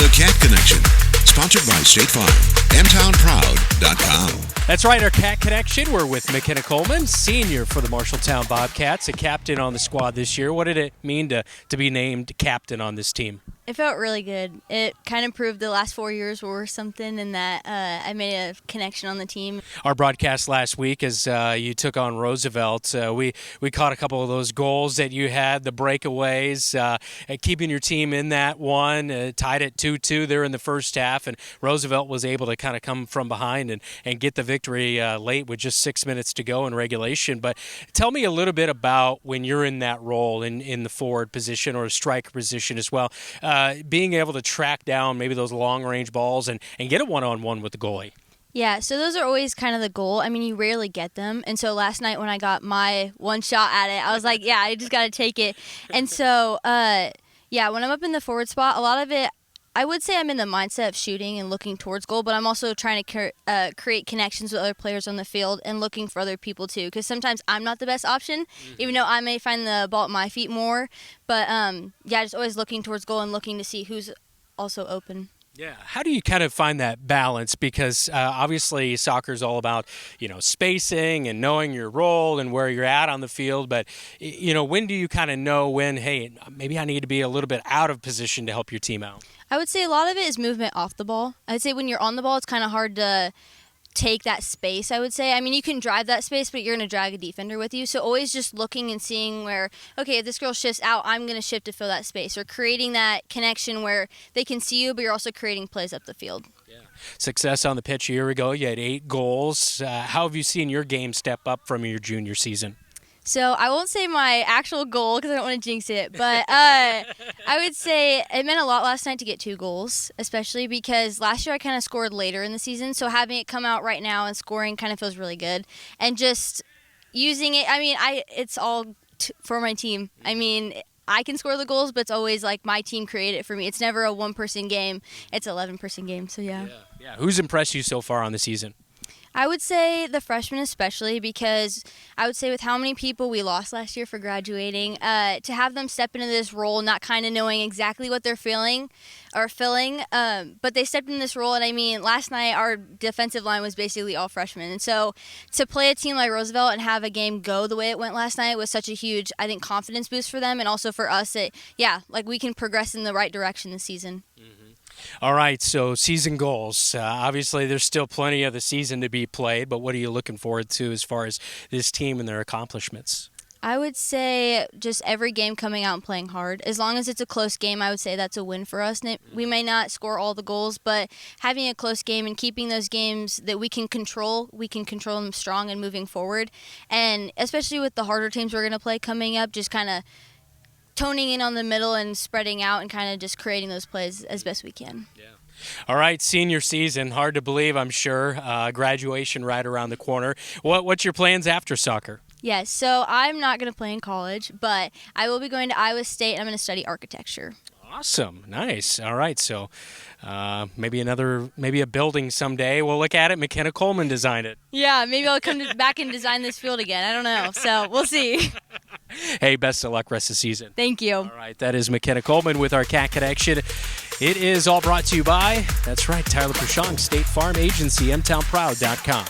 The Cat Connection, sponsored by State Farm, mtownproud.com. That's right, our Cat Connection. We're with McKenna Coleman, senior for the Marshalltown Bobcats, a captain on the squad this year. What did it mean to be named captain on this team? It felt really good. It kind of proved the last 4 years were something and that I made a connection on the team. Our broadcast last week as you took on Roosevelt, we caught a couple of those goals that you had, the breakaways, keeping your team in that one, tied at 2-2 there in the first half, and Roosevelt was able to kind of come from behind and get the victory late with just 6 minutes to go in regulation. But tell me a little bit about when you're in that role in the forward position or a striker position as well. Being able to track down maybe those long-range balls and get a one-on-one with the goalie. Yeah, so those are always kind of the goal. I mean, you rarely get them. And so last night when I got my one shot at it, I was like, yeah, I just got to take it. And so, when I'm up in the forward spot, a lot of it, I would say I'm in the mindset of shooting and looking towards goal, but I'm also trying to create connections with other players on the field and looking for other people too, because sometimes I'm not the best option, even though I may find the ball at my feet more. But, just always looking towards goal and looking to see who's also open. Yeah. How do you kind of find that balance? Because obviously soccer is all about, spacing and knowing your role and where you're at on the field. But, when do you kind of know when, hey, maybe I need to be a little bit out of position to help your team out? I would say a lot of it is movement off the ball. I'd say when you're on the ball, it's kind of hard to take that space, I would say. I mean, you can drive that space, but you're going to drag a defender with you. So always just looking and seeing where, okay, if this girl shifts out, I'm going to shift to fill that space, or creating that connection where they can see you, but you're also creating plays up the field. Yeah. Success on the pitch a year ago. You had 8 goals. How have you seen your game step up from your junior season? So I won't say my actual goal because I don't want to jinx it, but I would say it meant a lot last night to get 2 goals, especially because last year I kind of scored later in the season. So having it come out right now and scoring kind of feels really good. And just using it, I mean, it's all for my team. I mean, I can score the goals, but it's always like my team created it for me. It's never a 1-person game. It's an 11-person game, so yeah. Who's impressed you so far on the season? I would say the freshmen especially, because I would say with how many people we lost last year for graduating, to have them step into this role not kind of knowing exactly what they're feeling or filling, but they stepped in this role. And I mean, last night our defensive line was basically all freshmen. And so to play a team like Roosevelt and have a game go the way it went last night was such a huge, I think, confidence boost for them. And also for us, we can progress in the right direction this season. All right, so season goals. Obviously, there's still plenty of the season to be played, but what are you looking forward to as far as this team and their accomplishments? I would say just every game coming out and playing hard. As long as it's a close game, I would say that's a win for us. We may not score all the goals, but having a close game and keeping those games that we can control them strong and moving forward. And especially with the harder teams we're going to play coming up, just kind of toning in on the middle and spreading out and kind of just creating those plays as best we can. Yeah. All right, senior season, hard to believe, I'm sure. Graduation right around the corner. What's your plans after soccer? Yes, so I'm not going to play in college, but I will be going to Iowa State, and I'm going to study architecture. Awesome. Nice. All right. So maybe a building someday. We'll look at it. McKenna Coleman designed it. Yeah, maybe I'll come back and design this field again. I don't know. So we'll see. Hey, best of luck rest of the season. Thank you. All right. That is McKenna Coleman with our Cat Connection. It is all brought to you by, that's right, Tyler Prashong, State Farm Agency, mtownproud.com.